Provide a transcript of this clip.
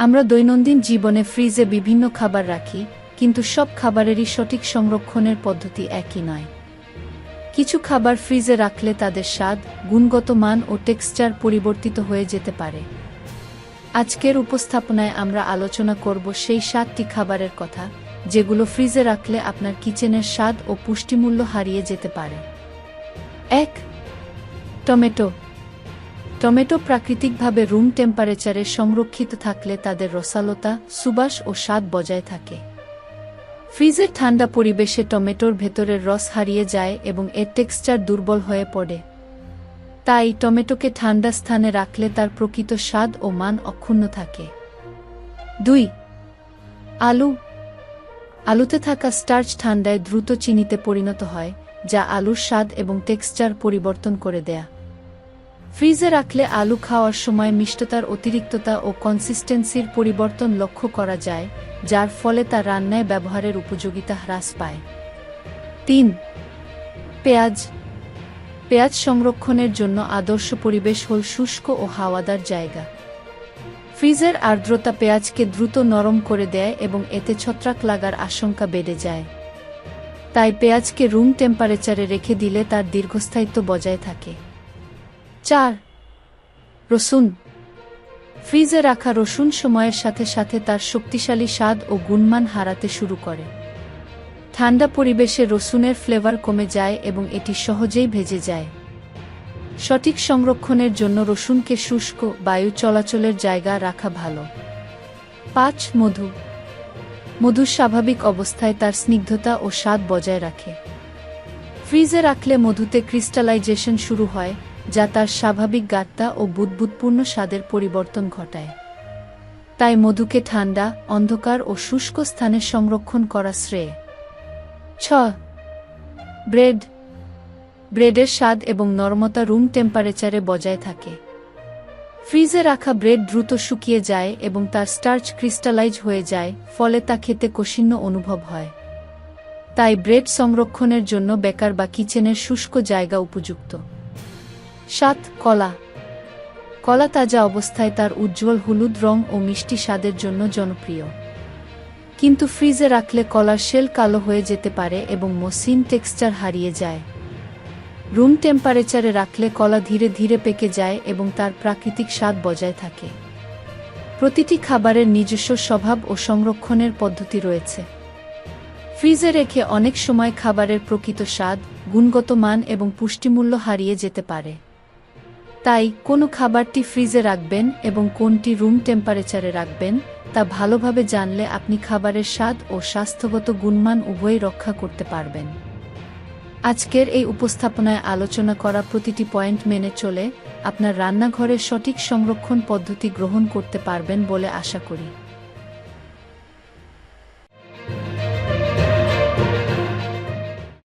আমরা দৈনন্দিন জীবনে ফ্রিজে বিভিন্ন খাবার রাখি, কিন্তু সব খাবারেরই সঠিক সংরক্ষণের পদ্ধতি একই নয়। কিছু খাবার ফ্রিজে রাখলে তাদের স্বাদ, গুণগত মান ও টেক্সচার পরিবর্তিত হয়ে যেতে পারে। আজকের উপস্থাপনায় আমরা আলোচনা করব সেই 7টি খাবারের কথা, যেগুলো ফ্রিজে রাখলে আপনার কিচেনের স্বাদ ও পুষ্টিমূল্য হারিয়ে যেতে পারে। 1. টমেটো। টমেটো প্রাকৃতিকভাবে রুম টেম্পারেচারে সংরক্ষিত থাকলে তাদের রসালতা, সুবাস ও স্বাদ বজায় থাকে। ফ্রিজের ঠান্ডা পরিবেশে টমেটোর ভেতরের রস হারিয়ে যায় এবং এর টেক্সচার দুর্বল হয়ে পড়ে। তাই টমেটোকে ঠান্ডা স্থানে রাখলে তার প্রকৃত স্বাদ ও মান অক্ষুণ্ণ থাকে। 2. আলু। আলুতে থাকা স্টার্চ ঠান্ডায় দ্রুত চিনিতে পরিণত হয়, যা আলুর স্বাদ এবং টেক্সচার পরিবর্তন করে দেয়। ফ্রিজে রাখলে আলু খাওয়ার সময় মিষ্টতার অতিরিক্ততা ও কনসিস্টেন্সির পরিবর্তন লক্ষ্য করা যায়, যার ফলে তা রান্নায় ব্যবহারের উপযোগিতা হ্রাস পায়। 3. পেঁয়াজ। পেঁয়াজ সংরক্ষণের জন্য আদর্শ পরিবেশ হল শুষ্ক ও হাওয়াদার জায়গা। ফ্রিজের আর্দ্রতা পেঁয়াজকে দ্রুত নরম করে দেয় এবং এতে ছত্রাক লাগার আশঙ্কা বেড়ে যায়। তাই পেঁয়াজকে রুম টেম্পারেচারে রেখে দিলে তার দীর্ঘস্থায়িত্ব বজায় থাকে। 4. রসুন। ফ্রিজে রাখা রসুন সময়ের সাথে সাথে তার শক্তিশালী স্বাদ ও গুণমান হারাতে শুরু করে। ঠান্ডা পরিবেশে রসুনের ফ্লেভার কমে যায় এবং এটি সহজেই ভেজে যায়। সঠিক সংরক্ষণের জন্য রসুনকে শুষ্ক, বায়ু চলাচলের জায়গা রাখা ভালো। 5. মধু। মধু স্বাভাবিক অবস্থায় তার স্নিগ্ধতা ও স্বাদ বজায় রাখে। ফ্রিজে রাখলে মধুতে ক্রিস্টালাইজেশন শুরু হয়, যা তার স্বাভাবিক গাঢ়তা ও বুদবুদপূর্ণ স্বাদের পরিবর্তন ঘটায়। তাই মধুকে ঠান্ডা, অন্ধকার ও শুষ্ক স্থানে সংরক্ষণ করা শ্রেয়। 6. ব্রেড। ব্রেডের স্বাদ এবং নরমতা রুম টেম্পারেচারে বজায় থাকে। ফ্রিজে রাখা ব্রেড দ্রুত শুকিয়ে যায় এবং তার স্টার্চ ক্রিস্টালাইজ হয়ে যায়, ফলে তা খেতে কঠিন অনুভব হয়। তাই ব্রেড সংরক্ষণের জন্য বেকার বা কিচেনের শুষ্ক জায়গা উপযুক্ত। 7. কলা। কলা তাজা অবস্থায় তার উজ্জ্বল হলুদ রং ও মিষ্টি স্বাদের জন্য জনপ্রিয়। কিন্তু ফ্রিজে রাখলে কলার শেল কালো হয়ে যেতে পারে এবং মসৃণ টেক্সচার হারিয়ে যায়। রুম টেম্পারেচারে রাখলে কলা ধীরে ধীরে পেকে যায় এবং তার প্রাকৃতিক স্বাদ বজায় থাকে। প্রতিটি খাবারের নিজস্ব স্বভাব ও সংরক্ষণের পদ্ধতি রয়েছে। ফ্রিজে রেখে অনেক সময় খাবারের প্রকৃত স্বাদ, গুণগত মান এবং পুষ্টিমূল্য হারিয়ে যেতে পারে। তাই কোন খাবারটি ফ্রিজে রাখবেন এবং কোনটি রুম টেম্পারেচারে রাখবেন, তা ভালোভাবে জানলে আপনি খাবারের স্বাদ ও স্বাস্থ্যগত গুণমান উভয়ই রক্ষা করতে পারবেন। আজকের এই উপস্থাপনায় আলোচনা করা প্রতিটি পয়েন্ট মেনে চলে আপনার রান্নাঘরের সঠিক সংরক্ষণ পদ্ধতি গ্রহণ করতে পারবেন বলে আশা করি।